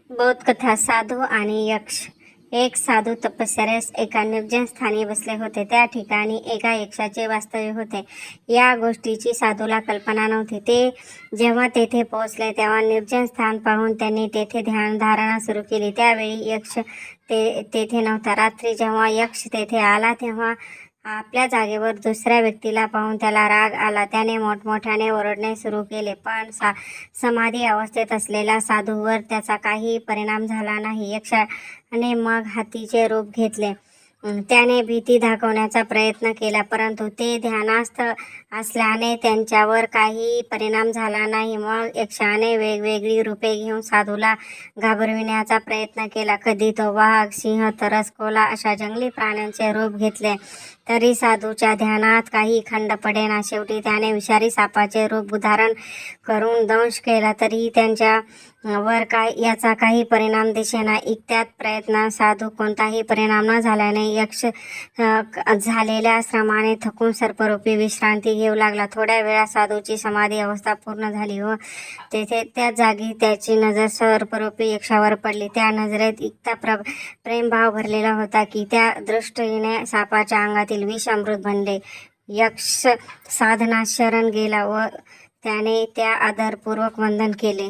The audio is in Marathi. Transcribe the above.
बोधकथा. साधू आणि यक्ष. एक साधू तपश्चर्यास एका निर्जन स्थानी बसले होते. त्या ठिकाणी एका यक्षाचे वास्तव्य होते. या गोष्टीची साधूला कल्पना नव्हती. ते जेव्हा तेथे पोहोचले तेव्हा निर्जन स्थान पाहून त्यांनी तेथे ध्यानधारणा सुरू केली. त्यावेळी यक्ष तेथे नव्हता. रात्री जेव्हा यक्ष तेथे आला तेव्हा आपल्या जागेवर दुसऱ्या व्यक्तीला पाहून त्याला राग आला. त्याने मोठमोठ्याने ओरडणे सुरू केले, पण समाधी अवस्थेत असलेल्या साधूवर त्याचा काही परिणाम झाला नाही. यक्षाने मग हातीचे रूप घेतले. त्याने भीती दाखवण्याचा प्रयत्न केला, परंतु ते ध्यानास्थ असल्याने त्यांच्यावर काही परिणाम झाला नाही. मग यक्षाने वेगवेगळी रूपे घेऊन साधूला घाबरविण्याचा प्रयत्न केला. कधी तो वाघ, सिंह, तरस, कोल्हा अशा जंगली प्राण्यांचे रूप घेतले तरी साधूच्या ध्यानात काही खंड पडेना. शेवटी त्याने विषारी सापाचे रूप धारण करून दंश केला तरी त्यांच्या वर याचा काही परिणाम दिसेना. इत्यादी प्रयत्न साधू कोणताही परिणाम न झाल्याने यक्ष झालेल्या श्रमाने थकून सर्परूपी विश्रांती घेऊ लागला. थोड्या वेळात साधूची समाधी अवस्था पूर्ण झाली व तेथे त्या जागी त्याची नजर सर्परूपी यक्षावर पडली. त्या नजरेत इतका प्रेमभाव भरलेला होता की त्या दृष्टीने सापाच्या अंगातील विष अमृत बनले. यक्ष साधनात शरण गेला व त्याने त्या आदरपूर्वक वंदन केले.